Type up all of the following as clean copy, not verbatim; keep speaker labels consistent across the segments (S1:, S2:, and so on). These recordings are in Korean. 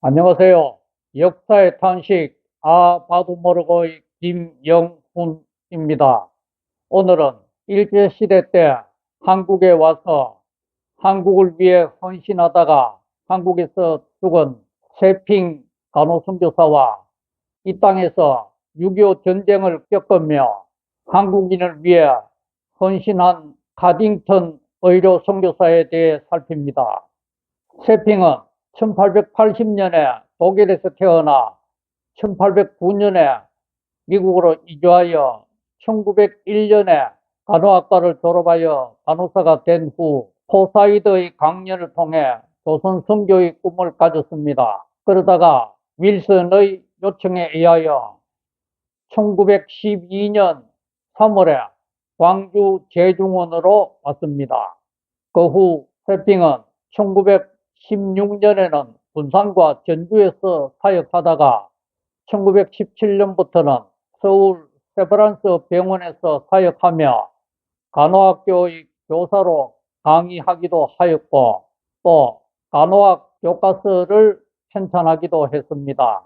S1: 안녕하세요. 역사의 탄식, 봐도 모르고의 김영훈입니다. 오늘은 일제시대 때 한국에 와서 한국을 위해 헌신하다가 한국에서 죽은 세핑 간호선교사와 이 땅에서 6.25 전쟁을 겪으며 한국인을 위해 헌신한 가딩턴 의료 선교사에 대해 살핍니다. 세핑은 1880년에 독일에서 태어나 1809년에 미국으로 이주하여 1901년에 간호학과를 졸업하여 간호사가 된 후 포사이드의 강연을 통해 조선 선교의 꿈을 가졌습니다. 그러다가 윌슨의 요청에 의하여 1912년 3월에 광주 제중원으로 왔습니다. 그 후 세핑은 1916년에는 군산과 전주에서 사역하다가 1917년부터는 서울 세브란스 병원에서 사역하며 간호학교의 교사로 강의하기도 하였고 또 간호학 교과서를 편찬하기도 했습니다.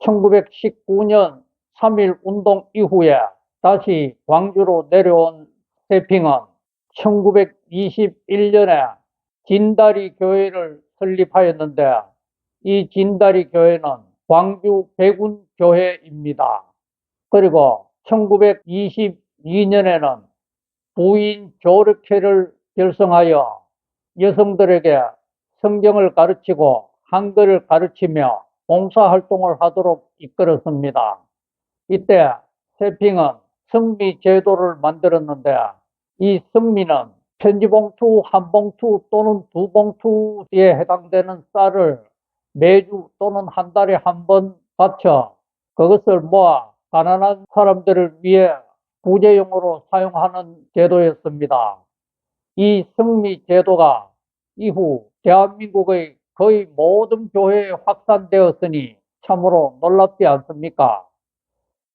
S1: 1919년 3.1 운동 이후에 다시 광주로 내려온 세핑은 1921년에 진다리 교회를 설립하였는데 이 진다리 교회는 광주 백운교회입니다. 그리고 1922년에는 부인 조르케를 결성하여 여성들에게 성경을 가르치고 한글을 가르치며 봉사활동을 하도록 이끌었습니다. 이때 세핑은 성미제도를 만들었는데 이 성미는 편지봉투 한 봉투 또는 두 봉투에 해당되는 쌀을 매주 또는 한 달에 한 번 바쳐 그것을 모아 가난한 사람들을 위해 구제용으로 사용하는 제도였습니다. 이 성미 제도가 이후 대한민국의 거의 모든 교회에 확산되었으니 참으로 놀랍지 않습니까?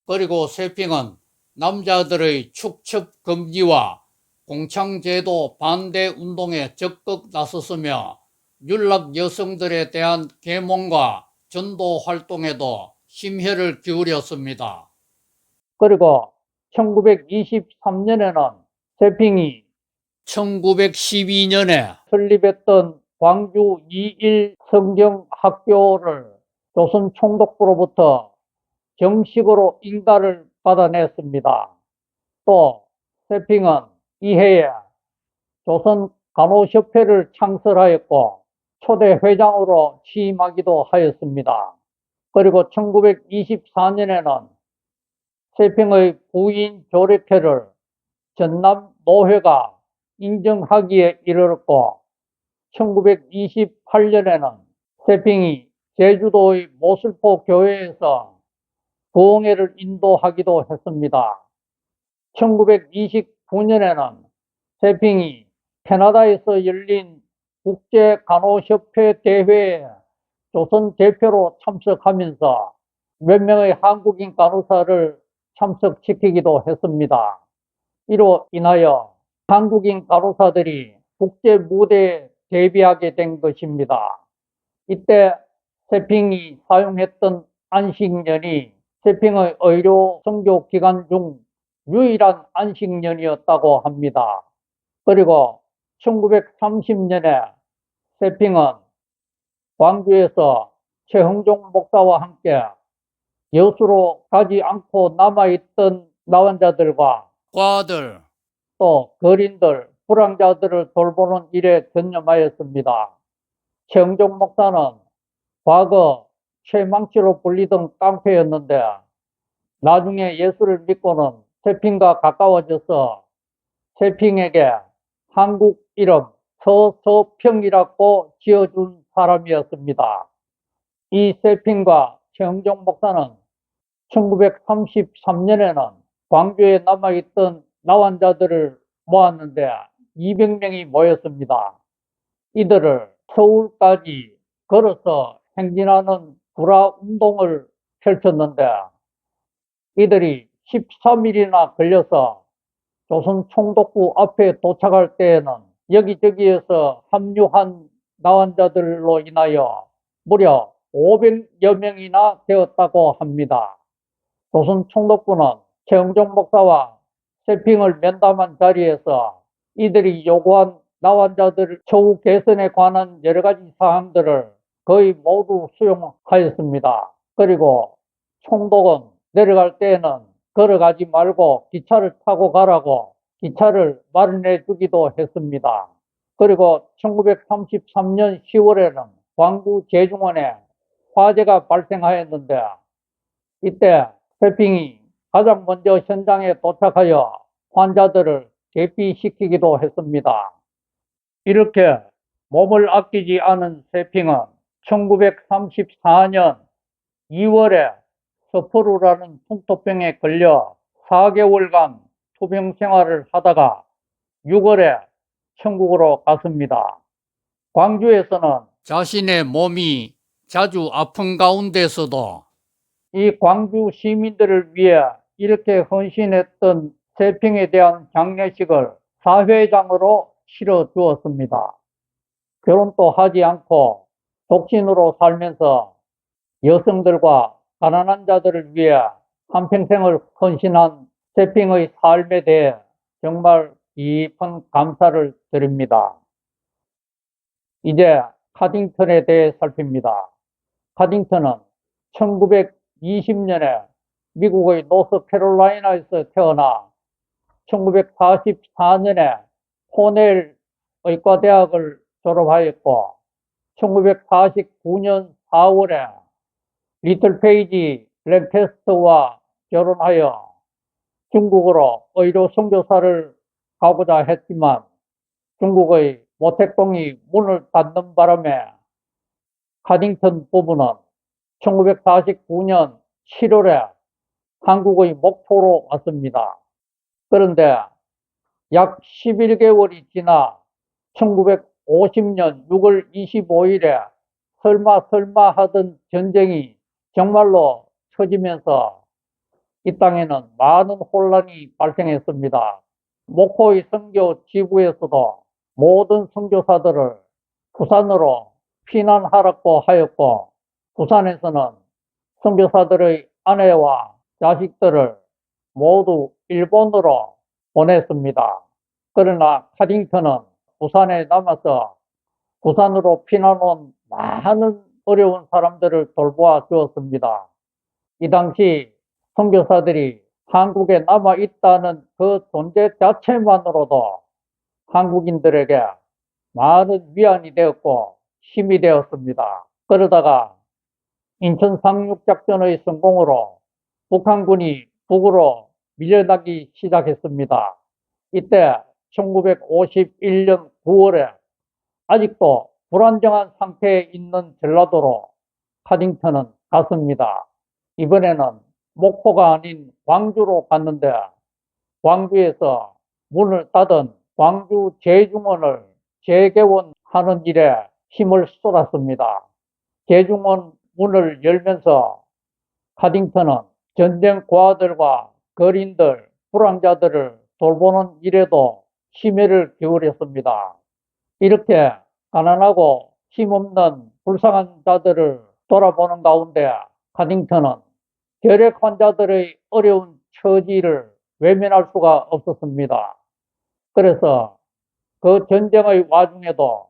S1: 그리고 세핑은 남자들의 축첩 금지와 공창제도 반대 운동에 적극 나섰으며 윤락 여성들에 대한 계몽과 전도 활동에도 심혈을 기울였습니다. 그리고 1923년에는 세핑이 1912년에 설립했던 광주 2.1 성경학교를 조선 총독부로부터 정식으로 인가를 받아냈습니다. 또 세핑은 이해에 조선 간호협회를 창설하였고 초대 회장으로 취임하기도 하였습니다. 그리고 1924년에는 세핑의 부인 조르케를 전남 노회가 인정하기에 이르렀고 1928년에는 세핑이 제주도의 모슬포 교회에서 부흥회를 인도하기도 했습니다. 1929년에는 세핑이 캐나다에서 열린 국제간호협회 대회에 조선 대표로 참석하면서 몇 명의 한국인 간호사를 참석시키기도 했습니다. 이로 인하여 한국인 간호사들이 국제 무대에 데뷔하게 된 것입니다. 이때 세핑이 사용했던 안식년이 세핑의 의료 선교 기간 중 유일한 안식년이었다고 합니다. 그리고 1930년에 세핑은 광주에서 최흥종 목사와 함께 여수로 가지 않고 남아있던 나환자들과 과들 또 거린들, 불황자들을 돌보는 일에 전념하였습니다. 최흥종 목사는 과거 최망치로 불리던 깡패였는데 나중에 예수를 믿고는 세핑과 가까워져서 세핑에게 한국 이름 서서평이라고 지어준 사람이었습니다. 이 세핑과 최흥종 목사는 1933년에는 광주에 남아있던 나환자들을 모았는데 200명이 모였습니다. 이들을 서울까지 걸어서 행진하는 구라운동을 펼쳤는데 이들이 13일이나 걸려서 조선 총독부 앞에 도착할 때에는 여기저기에서 합류한 나환자들로 인하여 무려 500여 명이나 되었다고 합니다. 조선 총독부는 최응종 목사와 세핑을 면담한 자리에서 이들이 요구한 나환자들 처우 개선에 관한 여러 가지 사항들을 거의 모두 수용하였습니다. 그리고 총독은 내려갈 때에는 걸어가지 말고 기차를 타고 가라고 기차를 마련해 주기도 했습니다. 그리고 1933년 10월에는 광주 제중원에 화재가 발생하였는데 이때 세핑이 가장 먼저 현장에 도착하여 환자들을 대피시키기도 했습니다. 이렇게 몸을 아끼지 않은 세핑은 1934년 2월에 서포루라는 풍토병에 걸려 4개월간 투병 생활을 하다가 6월에 천국으로 갔습니다. 광주에서는 자신의 몸이 자주 아픈 가운데서도 이 광주 시민들을 위해 이렇게 헌신했던 세핑에 대한 장례식을 사회장으로 치러 주었습니다. 결혼도 하지 않고 독신으로 살면서 여성들과 가난한 자들을 위해 한평생을 헌신한 세핑의 삶에 대해 정말 깊은 감사를 드립니다. 이제 카딩턴에 대해 살핍니다. 카딩턴은 1920년에 미국의 노스캐롤라이나에서 태어나 1944년에 코넬 의과대학을 졸업하였고 1949년 4월에 리틀 페이지 랭캐스터와 결혼하여 중국으로 의료 선교사를 가고자 했지만 중국의 모택동이 문을 닫는 바람에 카딩턴 부부는 1949년 7월에 한국의 목포로 왔습니다. 그런데 약 11개월이 지나 1950년 6월 25일에 설마 하던 전쟁이 정말로 터지면서 이 땅에는 많은 혼란이 발생했습니다. 목포의 선교 지부에서도 모든 선교사들을 부산으로 피난하라고 하였고 부산에서는 선교사들의 아내와 자식들을 모두 일본으로 보냈습니다. 그러나 카딩턴은 부산에 남아서 부산으로 피난 온 많은 어려운 사람들을 돌보아 주었습니다. 이 당시 선교사들이 한국에 남아 있다는 그 존재 자체만으로도 한국인들에게 많은 위안이 되었고 힘이 되었습니다. 그러다가 인천 상륙작전의 성공으로 북한군이 북으로 밀려나기 시작했습니다. 이때 1951년 9월에 아직도 불안정한 상태에 있는 전라도로 카딩턴은 갔습니다. 이번에는 목포가 아닌 광주로 갔는데 광주에서 문을 닫은 광주 제중원을 재개원하는 일에 힘을 쏟았습니다. 제중원 문을 열면서 카딩턴은 전쟁 고아들과 거린들, 불황자들을 돌보는 일에도 심혈을 기울였습니다. 이렇게 가난하고 힘없는 불쌍한 자들을 돌아보는 가운데 카딩턴은 결핵 환자들의 어려운 처지를 외면할 수가 없었습니다. 그래서 그 전쟁의 와중에도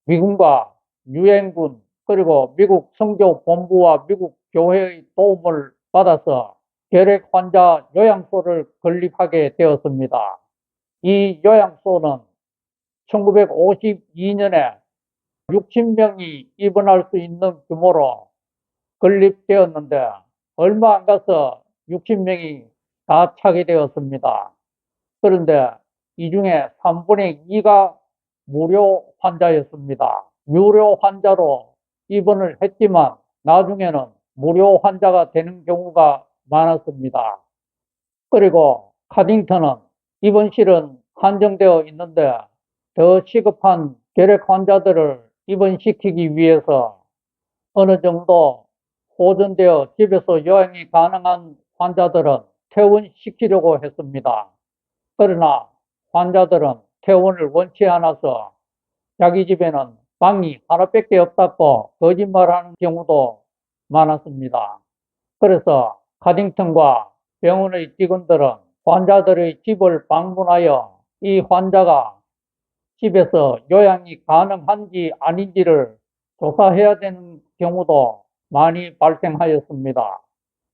S1: 미군과 유엔군 그리고 미국 선교본부와 미국 교회의 도움을 받아서 결핵 환자 요양소를 건립하게 되었습니다. 이 요양소는 1952년에 60명이 입원할 수 있는 규모로 건립되었는데 얼마 안 가서 60명이 다 차게 되었습니다. 그런데 이 중에 3분의 2가 무료 환자였습니다. 유료 환자로 입원을 했지만 나중에는 무료 환자가 되는 경우가 많았습니다. 그리고 카딩턴은 입원실은 한정되어 있는데 더 시급한 결핵 환자들을 입원시키기 위해서 어느 정도 호전되어 집에서 요양이 가능한 환자들은 퇴원시키려고 했습니다. 그러나 환자들은 퇴원을 원치 않아서 자기 집에는 방이 하나밖에 없다고 거짓말하는 경우도 많았습니다. 그래서 카딩턴과 병원의 직원들은 환자들의 집을 방문하여 이 환자가 집에서 요양이 가능한지 아닌지를 조사해야 되는 경우도 많이 발생하였습니다.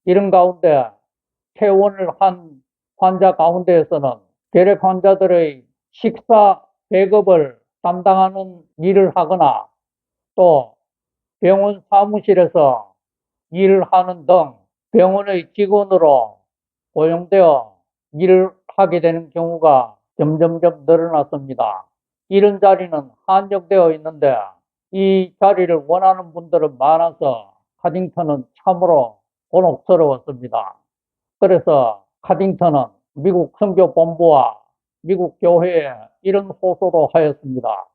S1: 이런 가운데 퇴원을 한 환자 가운데에서는 결핵 환자들의 식사 배급을 담당하는 일을 하거나 또 병원 사무실에서 일을 하는 등 병원의 직원으로 고용되어 일을 하게 되는 경우가 점점점 늘어났습니다. 이런 자리는 한정되어 있는데 이 자리를 원하는 분들은 많아서 카딩턴은 참으로 곤혹스러웠습니다. 그래서 카딩턴은 미국 선교본부와 미국 교회에 이런 호소도 하였습니다.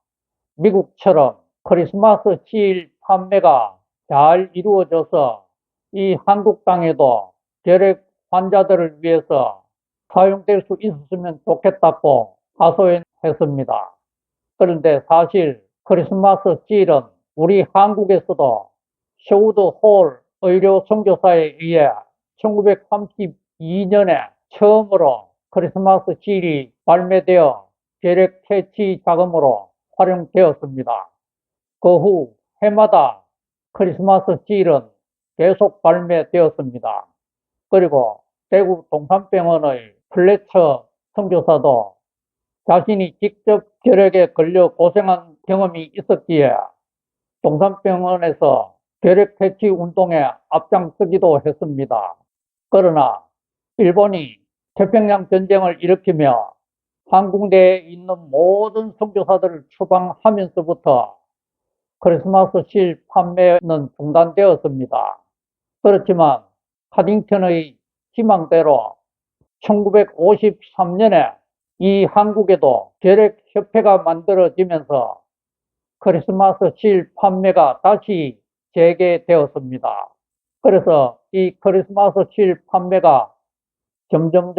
S1: 미국처럼 크리스마스 시일 판매가 잘 이루어져서 이 한국 땅에도 결핵 환자들을 위해서 사용될 수 있었으면 좋겠다고 하소연했습니다. 그런데 사실 크리스마스 시일은 우리 한국에서도 셰우드 홀 의료 선교사에 의해 1932년에 처음으로 크리스마스 시일이 발매되어 결핵 퇴치 자금으로 활용되었습니다. 그 후 해마다 크리스마스 시일은 계속 발매되었습니다. 그리고 대구 동산병원의 플래처 선교사도 자신이 직접 결핵에 걸려 고생한 경험이 있었기에 동산병원에서 결핵 퇴치 운동에 앞장서기도 했습니다. 그러나 일본이 태평양 전쟁을 일으키며 한국 내에 있는 모든 선교사들을 추방하면서부터 크리스마스 실 판매는 중단되었습니다. 그렇지만 카딩턴의 희망대로 1953년에 이 한국에도 결핵협회가 만들어지면서 크리스마스 실 판매가 다시 재개되었습니다. 그래서 이 크리스마스 실 판매가 점점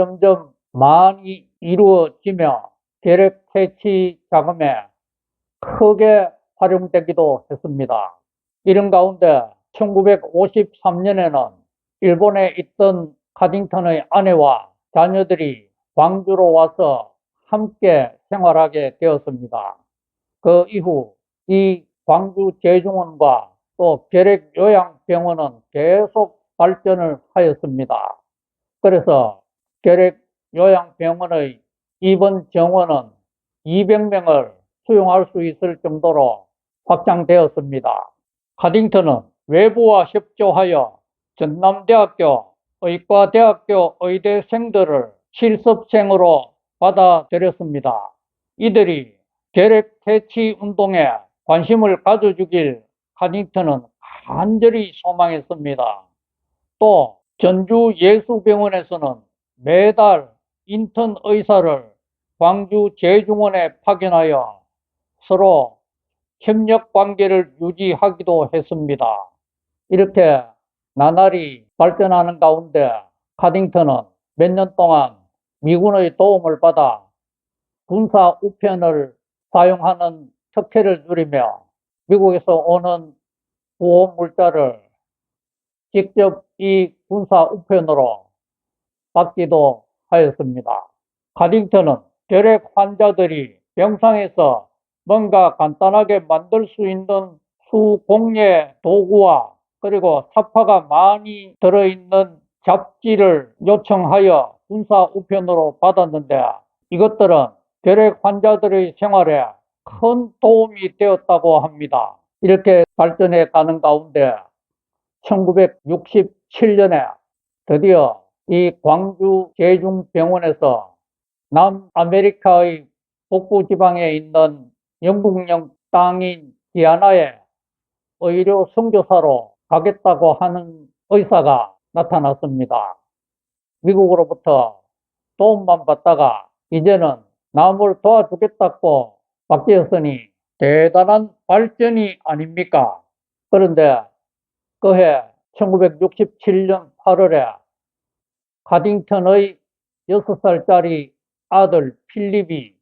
S1: 많이 이루어지며 결핵 퇴치 자금에 크게 활용되기도 했습니다. 이런 가운데 1953년에는 일본에 있던 카딩턴의 아내와 자녀들이 광주로 와서 함께 생활하게 되었습니다. 그 이후 이 광주 재중원과 또 결핵요양병원은 계속 발전을 하였습니다. 그래서 결핵요양병원의 입원 정원은 200명을 수용할 수 있을 정도로 확장되었습니다. 카딩턴은 외부와 협조하여 전남대학교 의과대학교 의대생들을 실습생으로 받아들였습니다. 이들이 결핵 퇴치 운동에 관심을 가져주길 카딩턴은 간절히 소망했습니다. 또 전주 예수병원에서는 매달 인턴 의사를 광주 재중원에 파견하여 서로 협력 관계를 유지하기도 했습니다. 이렇게 나날이 발전하는 가운데 카딩턴은 몇 년 동안 미군의 도움을 받아 군사 우편을 사용하는 특혜를 누리며 미국에서 오는 구호 물자를 직접 이 군사 우편으로 받기도 하였습니다. 카딩턴은 결핵 환자들이 병상에서 뭔가 간단하게 만들 수 있는 수공예 도구와 그리고 사파가 많이 들어있는 잡지를 요청하여 군사 우편으로 받았는데 이것들은 결핵 환자들의 생활에 큰 도움이 되었다고 합니다. 이렇게 발전해 가는 가운데 1967년에 드디어 이 광주 제중병원에서 남아메리카의 북부지방에 있는 영국령 땅인 기아나에 의료 선교사로 가겠다고 하는 의사가 나타났습니다. 미국으로부터 도움만 받다가 이제는 남을 도와주겠다고 바뀌었으니 대단한 발전이 아닙니까? 그런데 그해 1967년 8월에 카딩턴의 6살짜리 아들 필립이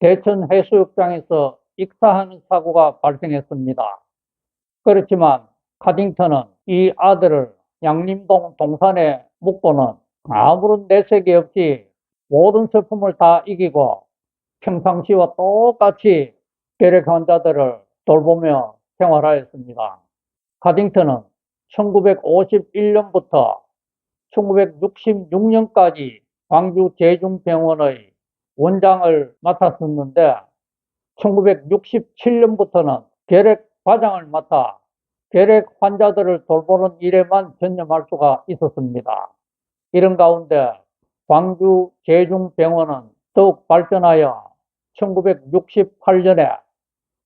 S1: 대천 해수욕장에서 익사하는 사고가 발생했습니다. 그렇지만 카딩턴은 이 아들을 양림동 동산에 묵고는 아무런 내색이 없이 모든 슬픔을 다 이기고 평상시와 똑같이 결핵 환자들을 돌보며 생활하였습니다. 카딩턴은 1951년부터 1966년까지 광주 제중병원의 원장을 맡았었는데 1967년부터는 결핵 과장을 맡아 결핵 환자들을 돌보는 일에만 전념할 수가 있었습니다. 이런 가운데 광주 제중병원은 더욱 발전하여 1968년에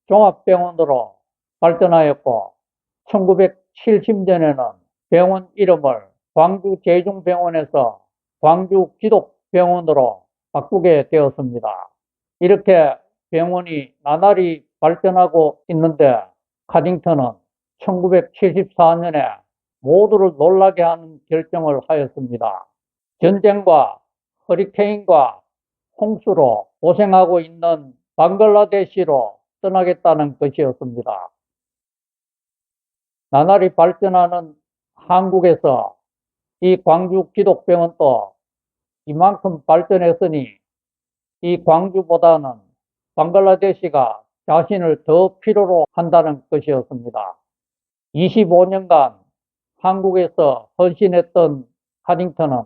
S1: 종합병원으로 발전하였고 1970년에는 병원 이름을 광주 제중병원에서 광주 기독병원으로 바꾸게 되었습니다. 이렇게 병원이 나날이 발전하고 있는데 카딩턴은 1974년에 모두를 놀라게 하는 결정을 하였습니다. 전쟁과 허리케인과 홍수로 고생하고 있는 방글라데시로 떠나겠다는 것이었습니다. 나날이 발전하는 한국에서 이 광주 기독병원도 이만큼 발전했으니 이 광주보다는 방글라데시가 자신을 더 필요로 한다는 것이었습니다. 25년간 한국에서 헌신했던 카딩턴은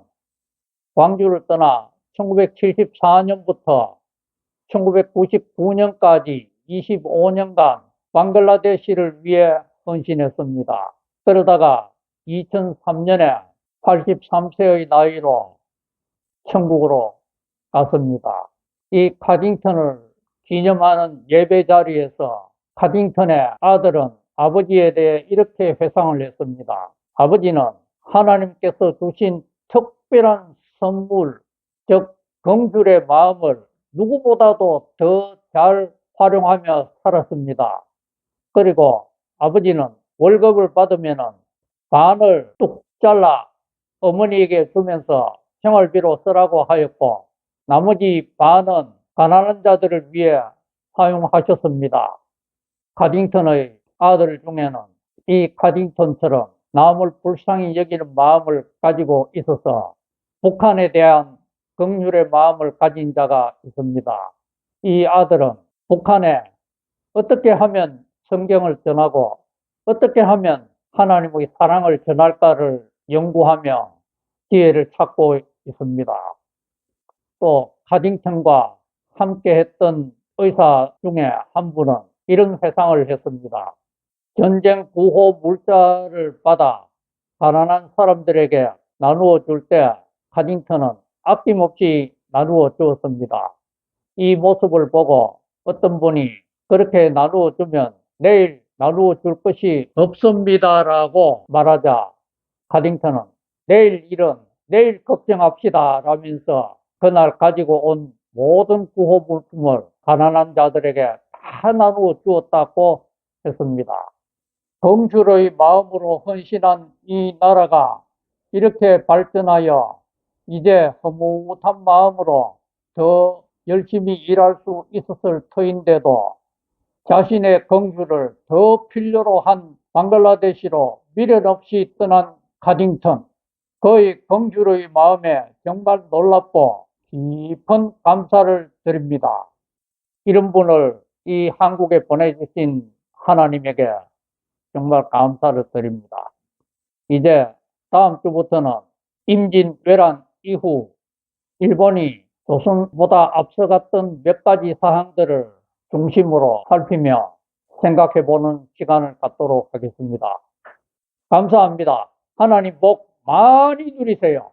S1: 광주를 떠나 1974년부터 1999년까지 25년간 방글라데시를 위해 헌신했습니다. 그러다가 2003년에 83세의 나이로 천국으로 갔습니다. 이 카딩턴을 기념하는 예배 자리에서 카딩턴의 아들은 아버지에 대해 이렇게 회상을 했습니다. 아버지는 하나님께서 주신 특별한 선물, 즉 긍휼의 마음을 누구보다도 더 잘 활용하며 살았습니다. 그리고 아버지는 월급을 받으면 반을 뚝 잘라 어머니에게 주면서 생활비로 쓰라고 하였고 나머지 반은 가난한 자들을 위해 사용하셨습니다. 카딩턴의 아들 중에는 이 카딩턴처럼 남을 불쌍히 여기는 마음을 가지고 있어서 북한에 대한 긍휼의 마음을 가진 자가 있습니다. 이 아들은 북한에 어떻게 하면 성경을 전하고 어떻게 하면 하나님의 사랑을 전할까를 연구하며 기회를 찾고 있습니다. 또 카딩턴과 함께 했던 의사 중에 한 분은 이런 회상을 했습니다. 전쟁 구호 물자를 받아 가난한 사람들에게 나누어 줄 때 카딩턴은 아낌없이 나누어 주었습니다. 이 모습을 보고 어떤 분이 그렇게 나누어 주면 내일 나누어 줄 것이 없습니다라고 말하자 카딩턴은 내일 일은 내일 걱정합시다 라면서 그날 가지고 온 모든 구호 물품을 가난한 자들에게 다 나누어 주었다고 했습니다. 긍휼의 마음으로 헌신한 이 나라가 이렇게 발전하여 이제 흐뭇한 마음으로 더 열심히 일할 수 있었을 터인데도 자신의 긍휼을 더 필요로 한 방글라데시로 미련 없이 떠난 카딩턴, 그의 긍휼의 마음에 정말 놀랍고 깊은 감사를 드립니다. 이런 분을 이 한국에 보내주신 하나님에게 정말 감사를 드립니다. 이제 다음 주부터는 임진왜란 이후 일본이 조선보다 앞서갔던 몇 가지 사항들을 중심으로 살피며 생각해보는 시간을 갖도록 하겠습니다. 감사합니다. 하나님 복 많이 누리세요.